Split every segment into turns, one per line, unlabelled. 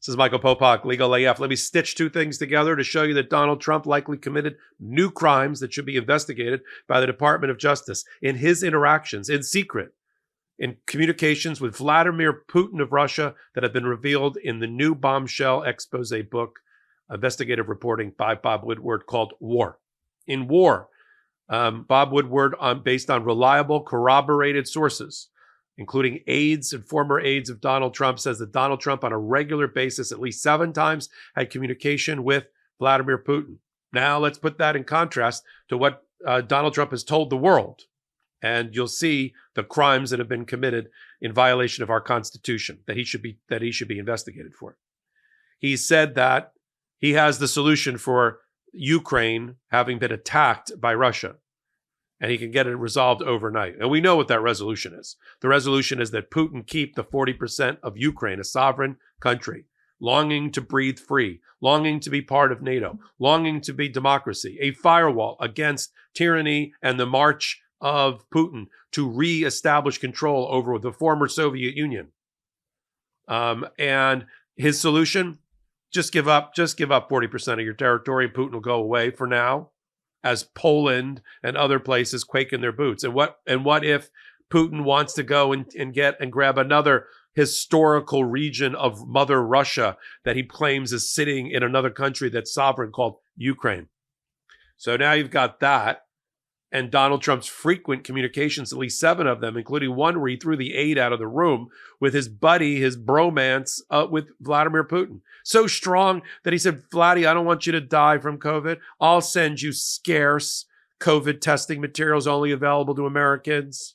This is Michael Popok, Legal AF. Let me stitch two things together to show you that Donald Trump likely committed new crimes that should be investigated by the Department of Justice in his interactions in secret in communications with Vladimir Putin of Russia that have been revealed in the new bombshell expose book, investigative reporting by Bob Woodward, called War. In War, Bob Woodward, based on reliable, corroborated sources, including aides and former aides of Donald Trump, says that Donald Trump on a regular basis, at least 7 times, had communication with Vladimir Putin. Now let's put that in contrast to what Donald Trump has told the world. And you'll see the crimes that have been committed in violation of our Constitution that he should be investigated for. He said that he has the solution for Ukraine having been attacked by Russia, and he can get it resolved overnight. And we know what that resolution is. The resolution is that Putin keep the 40% of Ukraine, a sovereign country, longing to breathe free, longing to be part of NATO, longing to be democracy, a firewall against tyranny and the march of Putin to reestablish control over the former Soviet Union. And his solution, just give up 40% of your territory. Putin will go away for now, as Poland and other places quake in their boots. And what if Putin wants to go and grab another historical region of Mother Russia that he claims is sitting in another country that's sovereign called Ukraine? So now you've got that. And Donald Trump's frequent communications, at least 7 of them, including one where he threw the aide out of the room with his buddy, his bromance with Vladimir Putin. So strong that he said, Vladdy, I don't want you to die from COVID. I'll send you scarce COVID testing materials only available to Americans.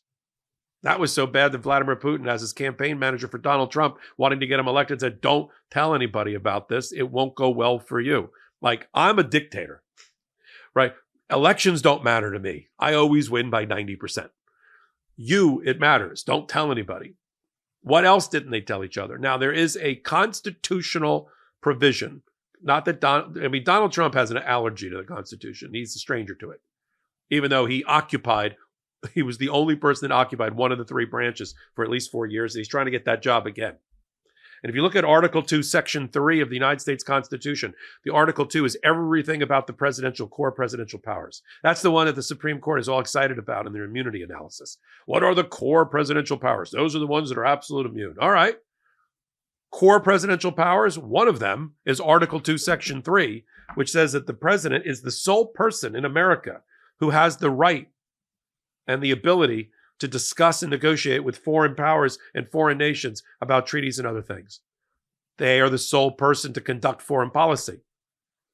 That was so bad that Vladimir Putin, as his campaign manager for Donald Trump, wanting to get him elected, said, don't tell anybody about this. It won't go well for you. Like, I'm a dictator, right? Elections don't matter to me. I always win by 90%. It matters. Don't tell anybody. What else didn't they tell each other? Now, there is a constitutional provision. Not that Donald Trump has an allergy to the Constitution. He's a stranger to it. Even though he was the only person that occupied one of the 3 branches for at least 4 years. And he's trying to get that job again. And if you look at Article 2, Section 3 of the United States Constitution, the Article 2 is everything about the core presidential powers. That's the one that the Supreme Court is all excited about in their immunity analysis. What are the core presidential powers? Those are the ones that are absolute immune. All right. Core presidential powers, one of them is Article 2, Section 3, which says that the president is the sole person in America who has the right and the ability to discuss and negotiate with foreign powers and foreign nations about treaties and other things. They are the sole person to conduct foreign policy.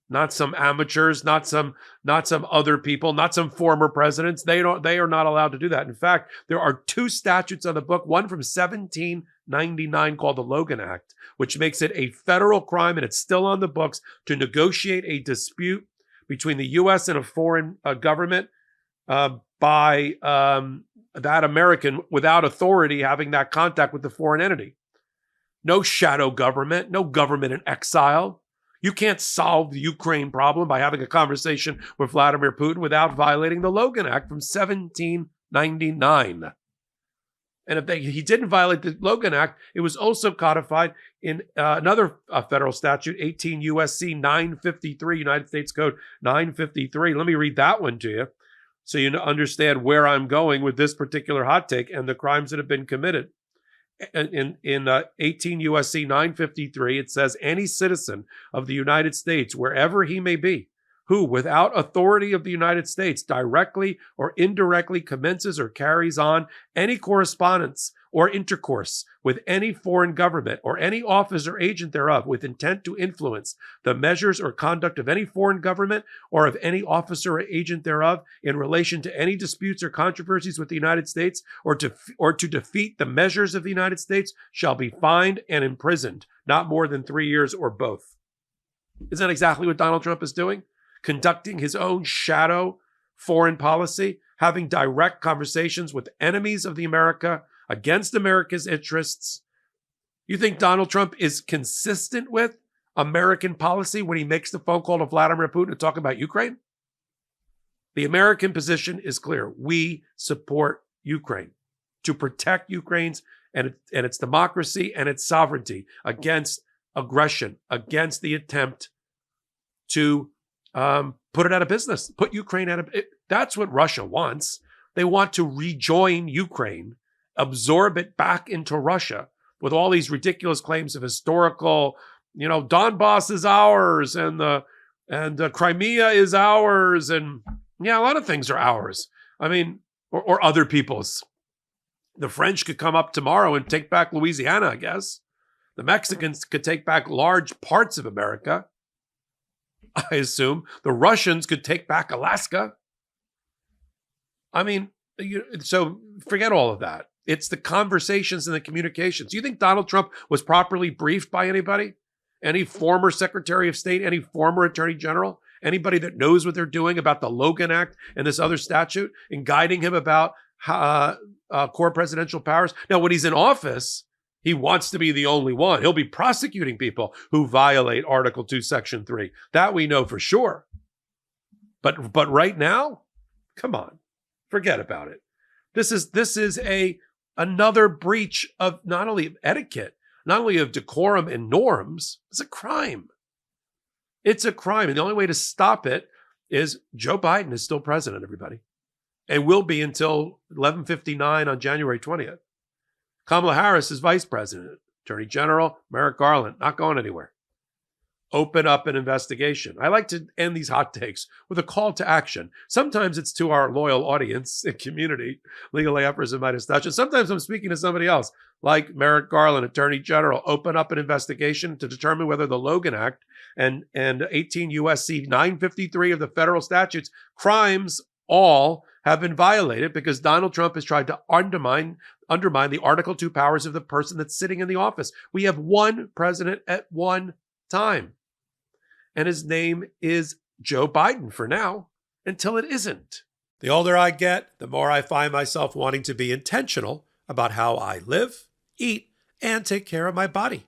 Not some amateurs, not some other people, not some former presidents. They are not allowed to do that. In fact, there are 2 statutes on the book, one from 1799 called the Logan Act, which makes it a federal crime, and it's still on the books, to negotiate a dispute between the U.S. and a foreign government by that American without authority having that contact with the foreign entity. No shadow government, no government in exile. You can't solve the Ukraine problem by having a conversation with Vladimir Putin without violating the Logan Act from 1799. And if he didn't violate the Logan Act, it was also codified in another federal statute, 18 U.S.C. 953, United States Code 953. Let me read that one to you, so you understand where I'm going with this particular hot take and the crimes that have been committed. In 18 U.S.C. 953, it says, any citizen of the United States, wherever he may be, who, without authority of the United States, directly or indirectly commences or carries on any correspondence or intercourse with any foreign government or any office or agent thereof with intent to influence the measures or conduct of any foreign government or of any officer or agent thereof in relation to any disputes or controversies with the United States or to defeat the measures of the United States shall be fined and imprisoned, not more than 3 years or both. Isn't that exactly what Donald Trump is doing? Conducting his own shadow foreign policy, having direct conversations with enemies of the America against America's interests. You think Donald Trump is consistent with American policy when he makes the phone call to Vladimir Putin to talk about Ukraine? The American position is clear. We support Ukraine to protect Ukraine's and its democracy and its sovereignty against aggression, against the attempt to put it out of business, put Ukraine out of it. That's what Russia wants. They want to rejoin Ukraine, absorb it back into Russia with all these ridiculous claims of historical, Donbass is ours and Crimea is ours. And yeah, a lot of things are ours. I mean, or other people's. The French could come up tomorrow and take back Louisiana, I guess. The Mexicans could take back large parts of America, I assume. The Russians could take back Alaska. I mean, so forget all of that. It's the conversations and the communications. Do you think Donald Trump was properly briefed by anybody? Any former Secretary of State, any former Attorney General, anybody that knows what they're doing about the Logan Act and this other statute and guiding him about core presidential powers? Now, when he's in office, he wants to be the only one. He'll be prosecuting people who violate Article 2, Section 3. That we know for sure. But right now, come on, forget about it. This is another breach of not only etiquette, not only of decorum and norms. It's a crime. It's a crime. And the only way to stop it is Joe Biden is still president, everybody, and will be until 11:59 on January 20th. Kamala Harris is vice president. Attorney General Merrick Garland, not going anywhere. Open up an investigation. I like to end these hot takes with a call to action. Sometimes it's to our loyal audience and community, legal AFers and MeidasTouch, and sometimes I'm speaking to somebody else, like Merrick Garland, Attorney General. Open up an investigation to determine whether the Logan Act and 18 U.S.C. 953 of the federal statutes, crimes all have been violated because Donald Trump has tried to undermine the Article 2 powers of the person that's sitting in the office. We have one president at one time. And his name is Joe Biden for now, until it isn't. The older I get, the more I find myself wanting to be intentional about how I live, eat, and take care of my body.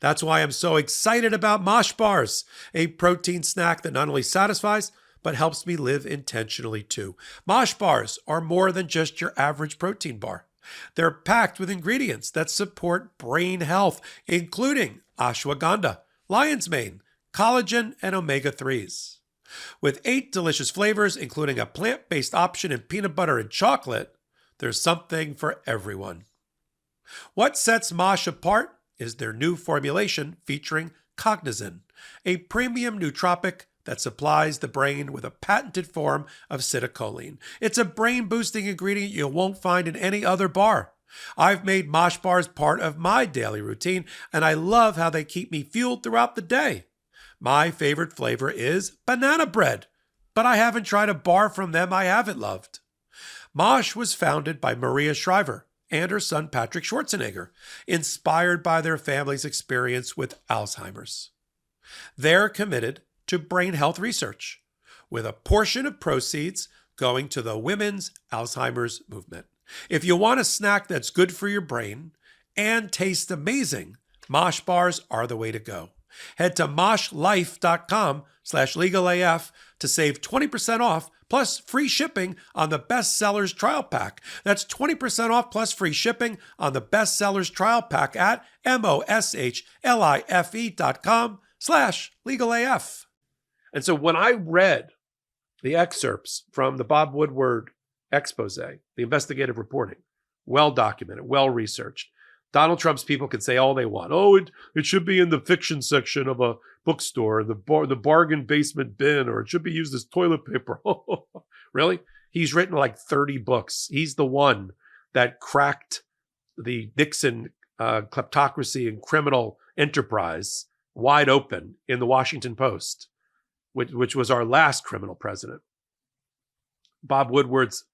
That's why I'm so excited about Mosh Bars, a protein snack that not only satisfies, but helps me live intentionally too. Mosh Bars are more than just your average protein bar. They're packed with ingredients that support brain health, including ashwagandha, lion's mane, collagen, and omega-3s. With 8 delicious flavors, including a plant-based option in peanut butter and chocolate, there's something for everyone. What sets Mosh apart is their new formulation featuring Cognizin, a premium nootropic that supplies the brain with a patented form of acetylcholine. It's a brain-boosting ingredient you won't find in any other bar. I've made Mosh Bars part of my daily routine, and I love how they keep me fueled throughout the day. My favorite flavor is banana bread, but I haven't tried a bar from them I haven't loved. Mosh was founded by Maria Shriver and her son Patrick Schwarzenegger, inspired by their family's experience with Alzheimer's. They're committed to brain health research, with a portion of proceeds going to the Women's Alzheimer's Movement. If you want a snack that's good for your brain and tastes amazing, Mosh Bars are the way to go. Head to moshlife.com/legalaf to save 20% off plus free shipping on the Bestsellers Trial Pack. That's 20% off plus free shipping on the Bestsellers Trial Pack at moshlife.com/legalaf. And so when I read the excerpts from the Bob Woodward expose, the investigative reporting, well documented, well researched, Donald Trump's people can say all they want. Oh, it should be in the fiction section of a bookstore, the bargain basement bin, or it should be used as toilet paper. Really? He's written like 30 books. He's the one that cracked the Nixon kleptocracy and criminal enterprise wide open in the Washington Post, which was our last criminal president. Bob Woodward's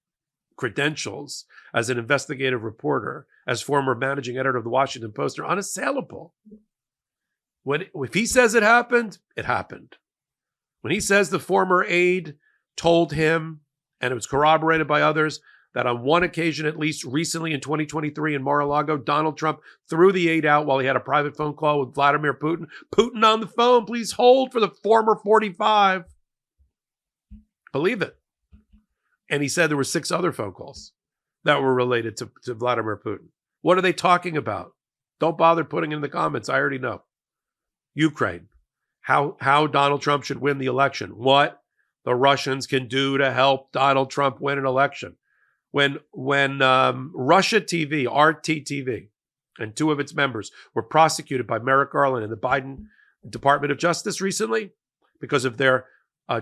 credentials as an investigative reporter, as former managing editor of the Washington Post, are unassailable. If he says it happened, it happened. When he says the former aide told him, and it was corroborated by others, that on one occasion, at least recently in 2023 in Mar-a-Lago, Donald Trump threw the aide out while he had a private phone call with Vladimir Putin. Putin on the phone, please hold for the former 45. Believe it. And he said there were 6 other phone calls that were related to Vladimir Putin. What are they talking about? Don't bother putting in the comments. I already know. Ukraine. How Donald Trump should win the election. What the Russians can do to help Donald Trump win an election. When Russia TV, RT TV, and two of its members were prosecuted by Merrick Garland and the Biden Department of Justice recently because of their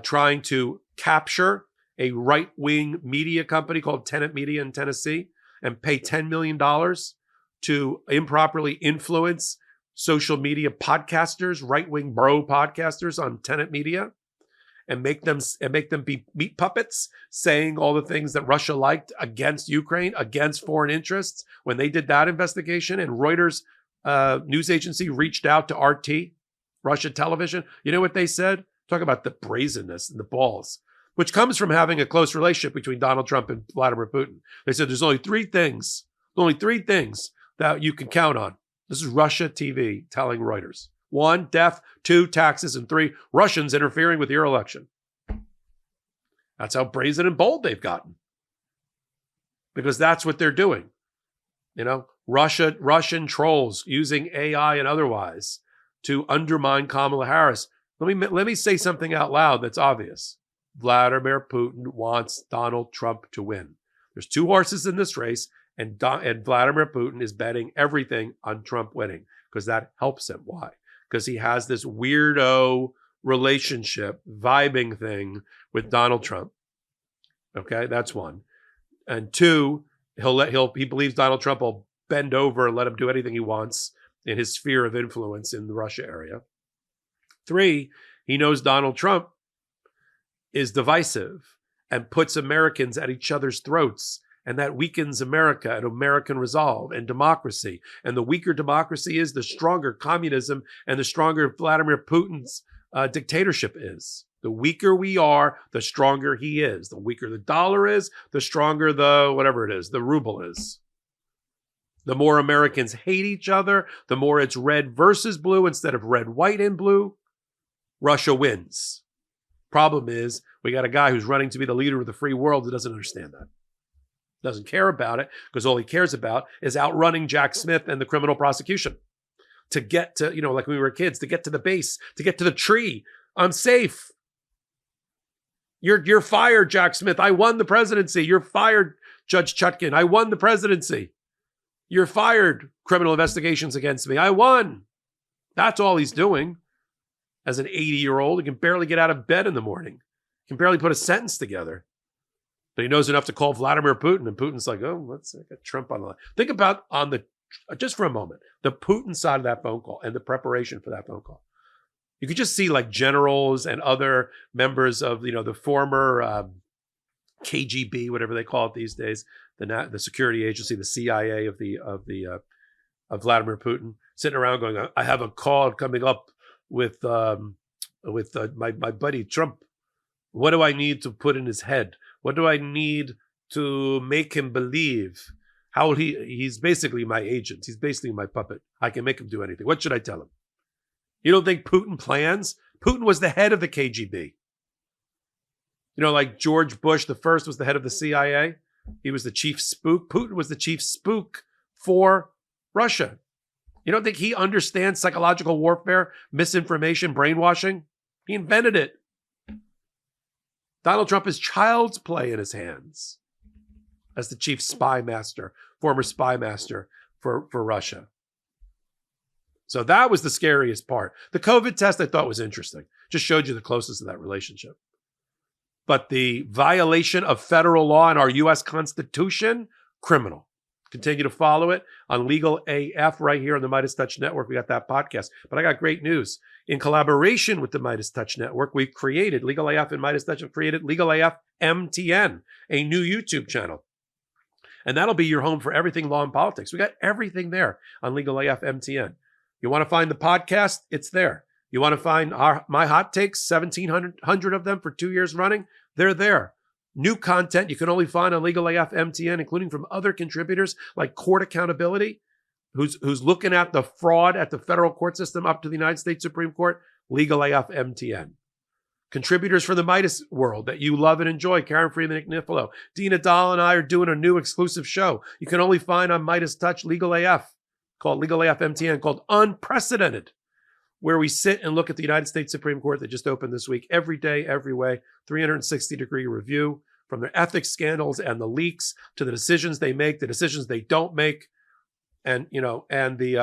trying to capture a right-wing media company called Tenet Media in Tennessee and pay $10 million to improperly influence social media podcasters, right-wing bro podcasters on Tenet Media, and make them be meat puppets, saying all the things that Russia liked against Ukraine, against foreign interests. When they did that investigation, and Reuters news agency reached out to RT, Russia television, you know what they said? Talk about the brazenness and the balls, which comes from having a close relationship between Donald Trump and Vladimir Putin. They said there's only three things that you can count on. This is Russia TV telling Reuters. 1, death. 2, taxes. And 3, Russians interfering with your election. That's how brazen and bold they've gotten. Because that's what they're doing. You know, Russian trolls using AI and otherwise to undermine Kamala Harris. Let me say something out loud that's obvious. Vladimir Putin wants Donald Trump to win. There's 2 horses in this race, and Vladimir Putin is betting everything on Trump winning because that helps him. Why? Because he has this weirdo relationship, vibing thing with Donald Trump. Okay, that's 1. And 2, he believes Donald Trump will bend over and let him do anything he wants in his sphere of influence in the Russia area. 3, he knows Donald Trump is divisive and puts Americans at each other's throats, and that weakens America and American resolve and democracy. And the weaker democracy is, the stronger communism and the stronger Vladimir Putin's dictatorship is. The weaker we are, the stronger he is. The weaker the dollar is, the stronger the whatever it is, the ruble is. The more Americans hate each other, the more it's red versus blue instead of red, white, and blue. Russia wins. Problem is, we got a guy who's running to be the leader of the free world who doesn't understand that. Doesn't care about it, because all he cares about is outrunning Jack Smith and the criminal prosecution. To get to, like when we were kids, to get to the base, to get to the tree. I'm safe. You're fired, Jack Smith. I won the presidency. You're fired, Judge Chutkin. I won the presidency. You're fired, criminal investigations against me. I won. That's all he's doing. As an 80-year-old, he can barely get out of bed in the morning. He can barely put a sentence together. But he knows enough to call Vladimir Putin, and Putin's like, oh, let's get Trump on the line. Think about just for a moment, the Putin side of that phone call and the preparation for that phone call. You could just see like generals and other members of, the former KGB, whatever they call it these days, the security agency, the CIA of Vladimir Putin, sitting around going, I have a call coming up with my buddy Trump. What do I need to put in his head? What do I need to make him believe? How he's basically my agent. He's basically my puppet. I can make him do anything. What should I tell him? You don't think Putin plans? Putin was the head of the KGB. Like George Bush the first was the head of the CIA. He was the chief spook. Putin was the chief spook for Russia. You don't think he understands psychological warfare, misinformation, brainwashing? He invented it. Donald Trump is child's play in his hands as the chief spy master, former spy master for Russia. So that was the scariest part. The COVID test I thought was interesting. Just showed you the closeness of that relationship. But the violation of federal law and our U.S. Constitution, criminal. Continue to follow it on Legal AF right here on the MeidasTouch Network. We got that podcast. But I got great news. In collaboration with the MeidasTouch Network, we've created, Legal AF and MeidasTouch have created Legal AF MTN, a new YouTube channel. And that'll be your home for everything law and politics. We got everything there on Legal AF MTN. You want to find the podcast? It's there. You want to find my hot takes, 1,700 of them for 2 years running? They're there. New content you can only find on Legal AF MTN, including from other contributors like Court Accountability, who's looking at the fraud at the federal court system up to the United States Supreme Court, Legal AF MTN. Contributors from the Meidas world that you love and enjoy, Karen Freeman, Nick Nifolo. Dina Dahl and I are doing a new exclusive show you can only find on MeidasTouch Legal AF, called Legal AF MTN, called Unprecedented, where we sit and look at the United States Supreme Court that just opened this week, every day, every way, 360-degree review, from their ethics scandals and the leaks to the decisions they make, the decisions they don't make, and the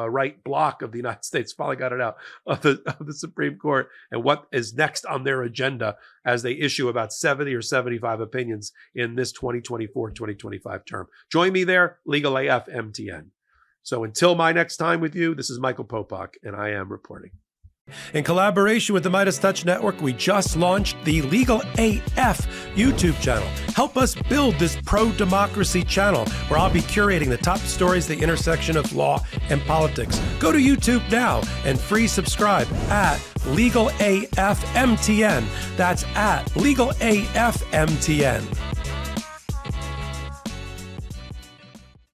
right block of the United States finally got it out of the Supreme Court, and what is next on their agenda as they issue about 70 or 75 opinions in this 2024-2025 term. Join me there, Legal AF MTN. So until my next time with you, this is Michael Popok, and I am reporting. In collaboration with the MeidasTouch Network, we just launched the Legal AF YouTube channel. Help us build this pro-democracy channel where I'll be curating the top stories at the intersection of law and politics. Go to YouTube now and free subscribe at Legal AF MTN. That's at Legal AF MTN.